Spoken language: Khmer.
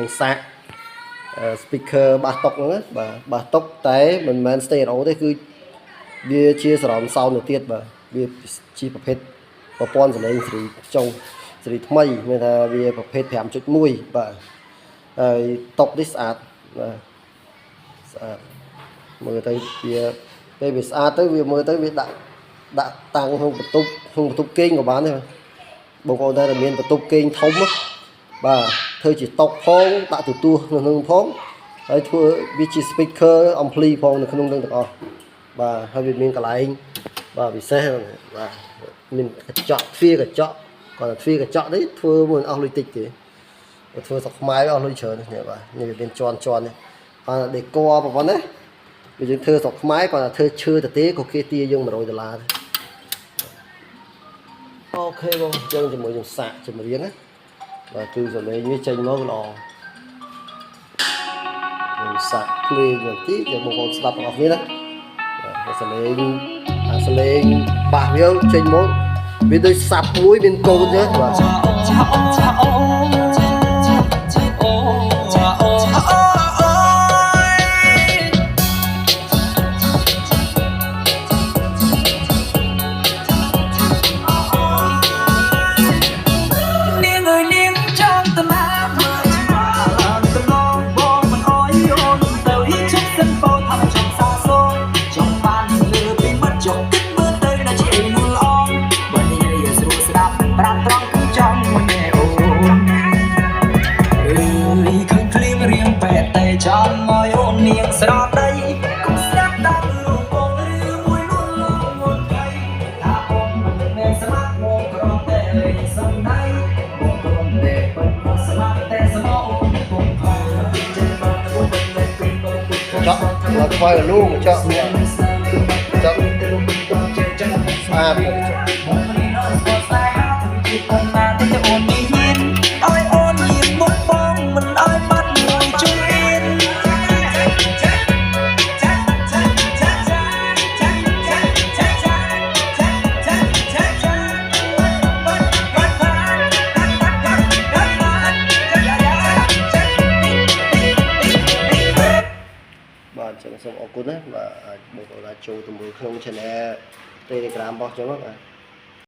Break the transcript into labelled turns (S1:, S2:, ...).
S1: នឹងសាក speaker បាសតុកហ្នឹងបាទបាសតុកតែមិនមែន stereo ទេគឺវាជា surround sound ទៅទៀតបាទវាជាប្រភេទប្រព័ន្ធសំឡេងសេរីចុងសេរីថ្មីមានថាវាប្រភេទ 5.1 បាទហើយតុកនេះស្អាតបាទស្អាតមើលទៅវាពេលវាស្អាតទៅវាមើលទៅវាដាក់តាំងក្នុងបន្ទប់គេងក៏បានដែរបងប្អូនតែមានបន្ទប់គេងធំបាទធ្វើជាតុកផងដាក់ទូទួនៅក្នុងផងហើយធ្វើវាជា speaker ampli ផងនៅក្នុងនឹងទាំងអស់បាទហើយវាមានកន្លែងបាទពិសេសបាទមានកញ្ចក់ទ្វារកញ្ចក់គាត់ទ្វារកញ្ចក់នេះធ្វើមិនអស់លុយតិចទេធ្វើស្រុកខ្មែរអស់លុយច្រើននេះបាទនេះវាមានជាន់នេះបាទដេក័រប្រព័ន្ធណាវាយើងធ្វើស្រុកខ្មែរគាត់ថាធ្វើឈើទៅទេក៏គេទាយើង$100ទេអូខេបងយើងជាមួយនឹងសាកចម្រៀងណាបាទគឺសំឡេងវាចេញមកល្អនឹងសាកភ្លេងបន្តិចឲ្យបងប្អូនស្ដាប់បងប្អូនណាបាទសំឡេងបាសវាចេញមកវាដូចសាប់មួយមានកូនទេបាទ
S2: ចាំមកអូននាងស្រដីគុំស្ដាប់ដល់លោកបងឬមួយលួងមុនໄປថាបងមិនមែនស្មាត់មកក្រំតែសំដីបងក្រំតែប៉ុន្តែស្មាត់តែស្មោអូនបងផាចេះមកទៅមិនលែងពីបងចောက်មកខ្វល់លូចောက်ស្អាតអូននេះហ៊ានឲ្យអូនហ៊ានមកបងមិនឲ្យបាត់មួយជួយ
S1: បាទចឹងសូមអរគុណណាបាទអាចបងប្អូនអាចចូលទៅមើលក្នុង channel Telegram របស់ចឹងបាទ